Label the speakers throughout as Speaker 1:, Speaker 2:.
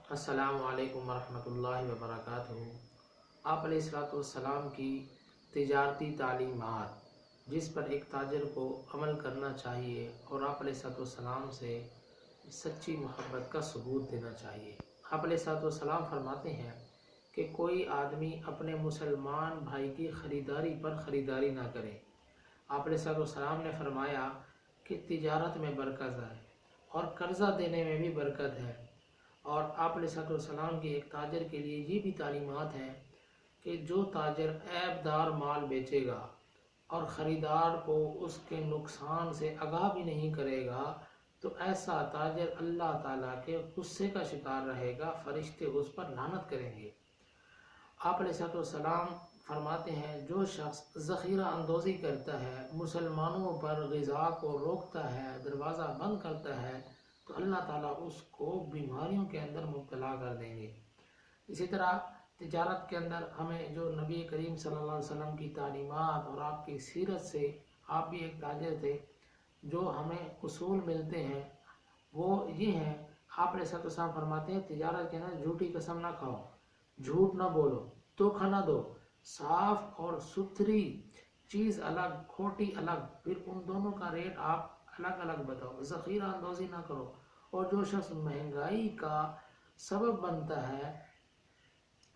Speaker 1: السلام علیکم ورحمۃ اللہ وبرکاتہ۔ آپ علیہ السلام کی تجارتی تعلیمات جس پر ایک تاجر کو عمل کرنا چاہیے اور آپ علیہ السلام سے سچی محبت کا ثبوت دینا چاہیے۔ آپ علیہ السلام فرماتے ہیں کہ کوئی آدمی اپنے مسلمان بھائی کی خریداری پر خریداری نہ کرے۔ آپ علیہ السلام نے فرمایا کہ تجارت میں برکت ہے اور قرضہ دینے میں بھی برکت ہے، اور آپ علیہ السلام کی ایک تاجر کے لیے یہ بھی تعلیمات ہیں کہ جو تاجر عیب دار مال بیچے گا اور خریدار کو اس کے نقصان سے آگاہ بھی نہیں کرے گا تو ایسا تاجر اللہ تعالیٰ کے غصے کا شکار رہے گا، فرشتے اس پر لعنت کریں گے۔ آپ علیہ السلام فرماتے ہیں جو شخص ذخیرہ اندوزی کرتا ہے، مسلمانوں پر غذا کو روکتا ہے، دروازہ بند کرتا ہے، تو اللہ تعالیٰ اس کو بیماریوں کے اندر مبتلا کر دیں گے۔ اسی طرح تجارت کے اندر ہمیں جو نبی کریم صلی اللہ علیہ وسلم کی تعلیمات اور آپ کی سیرت سے، آپ بھی ایک تاجر تھے، جو ہمیں اصول ملتے ہیں وہ یہ ہیں۔ آپ علیہ السلام فرماتے ہیں تجارت کے اندر جھوٹی قسم نہ کھاؤ، جھوٹ نہ بولو، دھوکہ نہ دو، صاف اور ستھری چیز الگ، کھوٹی الگ، پھر ان دونوں کا ریٹ آپ الگ الگ بتاؤ، ذخیرہ اندوزی نہ کرو، اور جو شخص مہنگائی کا سبب بنتا ہے،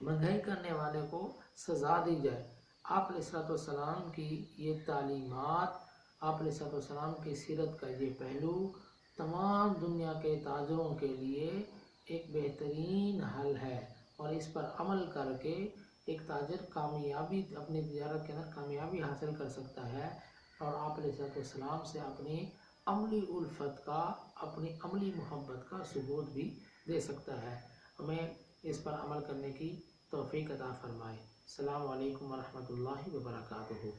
Speaker 1: مہنگائی کرنے والے کو سزا دی جائے۔ آپ علیہ السلام کی یہ تعلیمات، آپ علیہ السلام کی سیرت کا یہ پہلو تمام دنیا کے تاجروں کے لیے ایک بہترین حل ہے، اور اس پر عمل کر کے ایک تاجر کامیابی، اپنی تجارت کے اندر کامیابی حاصل کر سکتا ہے، اور آپ علیہ السلام سے اپنی عملی الفت کا، اپنی عملی محبت کا ثبوت بھی دے سکتا ہے۔ ہمیں اس پر عمل کرنے کی توفیق عطا فرمائے۔ السلام علیکم ورحمۃ اللہ وبرکاتہ۔